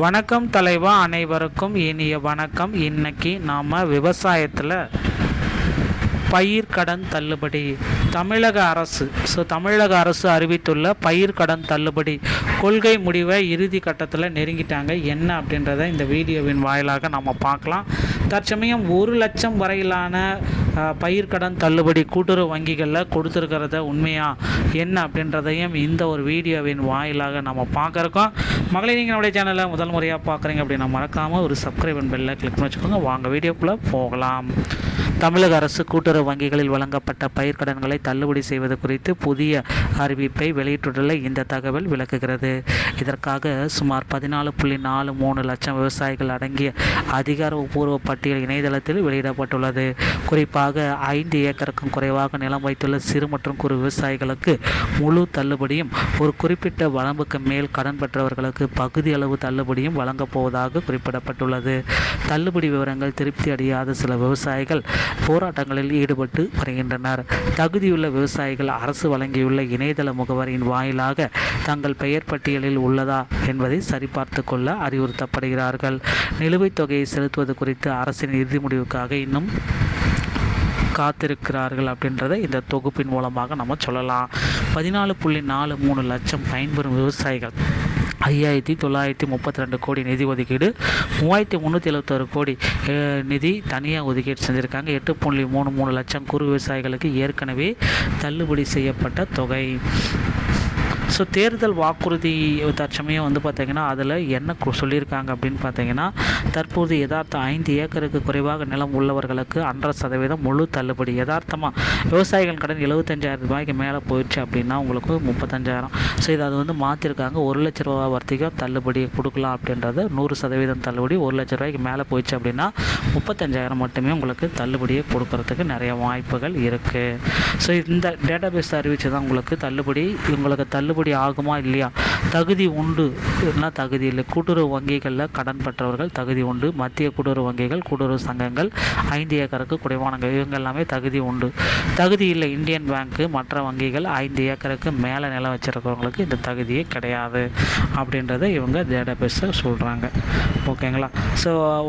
வணக்கம் தலைவா, அனைவருக்கும் இனிய வணக்கம். இன்னைக்கு நாம் விவசாயத்தில் பயிர்க்கடன் தள்ளுபடி தமிழக அரசு அறிவித்துள்ள பயிர்க்கடன் தள்ளுபடி கொள்கை முடிவை இறுதி கட்டத்தில் நெருங்கிட்டாங்க. என்ன அப்படின்றத இந்த வீடியோவின் வாயிலாக நம்ம பார்க்கலாம். தற்சமயம் 1 லட்சம் வரையிலான பயிர்க்கடன் தள்ளுபடி கூட்டுறவு வங்கிகளில் கொடுத்துருக்கிறத உண்மையா என்ன அப்படின்றதையும் இந்த ஒரு வீடியோவின் வாயிலாக நம்ம பார்க்குறோம். மகளிர், நீங்கள் நம்முடைய சேனலை முதல் முறையாக பார்க்குறீங்க அப்படின்னா மறக்காமல் ஒரு சப்ஸ்கிரைப் பெல்லை கிளிக் பண்ணி வச்சுக்கோங்க. வாங்க வீடியோக்குள்ளே போகலாம். தமிழக அரசு கூட்டுறவு வங்கிகளில் வழங்கப்பட்ட பயிர்க்கடன்களை தள்ளுபடி செய்வது குறித்து புதிய அறிவிப்பை வெளியிட்டுள்ள இந்த தகவல் விளக்குகிறது. இதற்காக சுமார் 14.43 லட்சம் விவசாயிகள் அடங்கிய அதிகாரப்பூர்வ பட்டியல் இணையதளத்தில் வெளியிடப்பட்டுள்ளது. குறிப்பாக 5 ஏக்கருக்கும் குறைவாக நிலம் வைத்துள்ள சிறு மற்றும் குறு விவசாயிகளுக்கு முழு தள்ளுபடியும், ஒரு குறிப்பிட்ட வரம்புக்கு மேல் கடன் பெற்றவர்களுக்கு பகுதி அளவு தள்ளுபடியும் வழங்கப் போவதாக குறிப்பிடப்பட்டுள்ளது. தள்ளுபடி விவரங்கள் திருப்தி அடையாத சில விவசாயிகள் போராட்டங்களில் ஈடுபட்டு வருகின்றனர். தகுதியுள்ள விவசாயிகள் அரசு வழங்கியுள்ள இணையதள முகவரியின் வாயிலாக தங்கள் பெயர் பட்டியலில் உள்ளதா என்பதை சரிபார்த்து கொள்ள அறிவுறுத்தப்படுகிறார்கள். நிலுவைத் தொகையை செலுத்துவது குறித்து அரசின் இறுதி முடிவுக்காக இன்னும் காத்திருக்கிறார்கள் அப்படின்றத இந்த தொகுப்பின் மூலமாக நம்ம சொல்லலாம். 14.43 லட்சம் பயன்பெறும் விவசாயிகள் 5,932 கோடி நிதி ஒதுக்கீடு, 3,376 கோடி நிதி தனியாக ஒதுக்கீடு செஞ்சுருக்காங்க. 8.33 லட்சம் குறு விவசாயிகளுக்கு ஏற்கனவே தள்ளுபடி செய்யப்பட்ட தொகை. தேர்தல் வாக்குறுதி தற்சமயம் பார்த்திங்கன்னா அதில் என்ன சொல்லியிருக்காங்க அப்படின்னு பார்த்தீங்கன்னா, தற்போது யதார்த்தம் 5 ஏக்கருக்கு குறைவாக நிலம் உள்ளவர்களுக்கு 1.5% முழு தள்ளுபடி. யதார்த்தமாக விவசாயிகள் கடன் 75,000 ரூபாய்க்கு மேலே போயிடுச்சு அப்படின்னா உங்களுக்கு 35,000. இதை அது மாற்றிருக்காங்க. 1 லட்ச ரூபா வரைக்கும் தள்ளுபடி கொடுக்கலாம் அப்படின்றது 100% தள்ளுபடி. 1 லட்ச ரூபாய்க்கு மேலே போயிடுச்சு அப்படின்னா 35,000 மட்டுமே உங்களுக்கு தள்ளுபடியை கொடுக்கறதுக்கு நிறைய வாய்ப்புகள் இருக்குது. இந்த டேட்டாபேஸ் அறிவித்து தான் உங்களுக்கு தள்ளுபடி ஆகுமா இல்லையா, தகுதி உண்டு இல்லைனா தகுதி இல்லை. கூட்டுறவு வங்கிகளில் கடன் பெற்றவர்கள் தகுதி உண்டு. மத்திய கூட்டுறவு வங்கிகள், கூட்டுறவு சங்கங்கள், 5 ஏக்கருக்கு குறைவானங்க, இவங்க எல்லாமே தகுதி உண்டு. தகுதி இல்லை இந்தியன் பேங்க்கு, மற்ற வங்கிகள் 5 ஏக்கருக்கு மேலே நிலம் வச்சுருக்கிறவங்களுக்கு இந்த தகுதியே கிடையாது அப்படின்றத இவங்க டேட்டாபேஸில் சொல்கிறாங்க. ஓகேங்களா?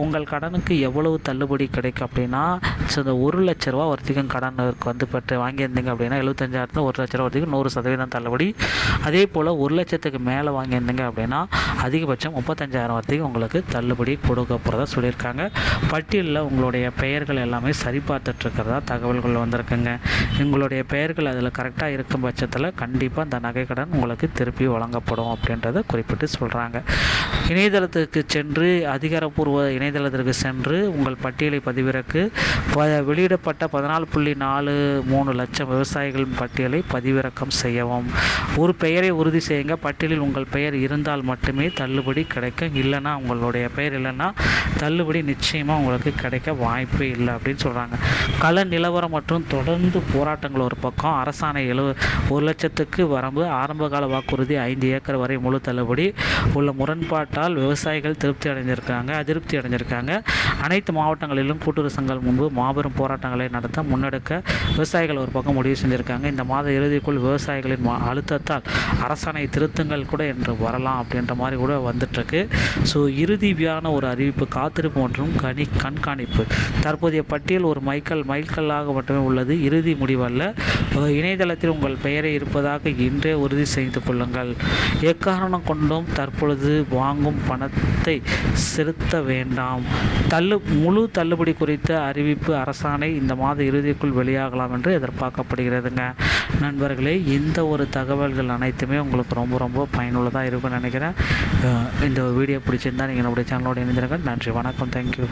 உங்கள் கடனுக்கு எவ்வளவு தள்ளுபடி கிடைக்கும் அப்படின்னா, இந்த 1 லட்ச ரூபா வரைக்கும் கடனுக்கு பெற்று வாங்கியிருந்தீங்க அப்படின்னா 75,000 1 லட்ச ரூபா வரைக்கும் 100% தள்ளுபடி. அதே போல் 1 லட்சத்துக்கு மேலே வாங்கியிருந்தீங்க அப்படின்னா அதிகபட்சம் 35,000 வரைக்கும் உங்களுக்கு தள்ளுபடி கொடுக்க போகிறதா சொல்லியிருக்காங்க. பட்டியலில் உங்களுடைய பெயர்கள் எல்லாமே சரிபார்த்துட்ருக்கிறதா தகவல்கள் வந்திருக்குங்க. உங்களுடைய பெயர்கள் அதில் கரெக்டாக இருக்கும் பட்சத்தில் கண்டிப்பாக அந்த நகைக்கடன் உங்களுக்கு திருப்பி வழங்கப்படும் அப்படின்றத குறிப்பிட்டு சொல்கிறாங்க. இணையதளத்துக்கு சென்று அதிகாரப்பூர்வ இணையதளத்திற்கு சென்று உங்கள் பட்டியலை பதிவிறக்கு வெளியிடப்பட்ட 14.43 லட்சம் விவசாயிகளின் பட்டியலை பதிவிறக்கம் செய்யவும். ஒரு பெயரை உறுதி செய்யுங்க. பட்டியலில் உங்கள் பெயர் இருந்தால் மட்டுமே தள்ளுபடி கிடைக்கும். இல்லைன்னா உங்களுடைய பெயர் இல்லைன்னா தள்ளுபடி நிச்சயமாக உங்களுக்கு கிடைக்க வாய்ப்பே இல்லை அப்படின்னு சொல்கிறாங்க. கள நிலவரம் மற்றும் தொடர்ந்து போராட்டங்கள் ஒரு பக்கம். அரசாணை 1 லட்சத்துக்கு வரம்பு, ஆரம்பகால வாக்குறுதி 5 ஏக்கர் வரை முழு தள்ளுபடி உள்ள முரண்பாட்டால் விவசாயிகள் அதிருப்தி அடைஞ்சிருக்காங்க. அனைத்து மாவட்டங்களிலும் கூட்டுறவு சங்கங்கள் முன்பு மாபெரும் போராட்டங்களை முன்னெடுக்க விவசாயிகள் ஒரு பக்கம் முடிவு செஞ்சுருக்காங்க. இந்த மாத இறுதிக்குள் விவசாயிகளின் அழுத்தத்தால் அரசாணை திருத்தங்கள் கூட என்று வரலாம் அப்படின்ற மாதிரி கூட வந்துட்டுருக்கு. இறுதியான ஒரு அறிவிப்பு, காத்திருப்பு மற்றும் கண்காணிப்பு. தற்போதைய பட்டியல் ஒரு மைல்கல்லாக மட்டுமே உள்ளது, இறுதி முடிவல்ல. இணையதளத்தில் உங்கள் பெயரை இருப்பதாக இன்றே உறுதி செய்து கொள்ளுங்கள். எக்காரணம் கொண்டும் தற்பொழுது வாங்கும் பணத்தை செலுத்த வேண்டாம். முழு தள்ளுபடி குறித்த அறிவிப்பு அரசாணை இந்த மாத இறுதிக்குள் வெளியாகலாம் என்று எதிர்பார்க்கப்படுகிறதுங்க. நண்பர்களே, இந்த ஒரு தகவல்கள் அனைத்துமே உங்களுக்கு ரொம்ப ரொம்ப பயனுள்ளதாக இருக்கும்னு நினைக்கிறேன். இந்த வீடியோ பிடிச்சிருந்தால் நீங்கள் நம்முடைய சேனலோடு இணைந்திருங்க. நன்றி, வணக்கம், தேங்க்யூ.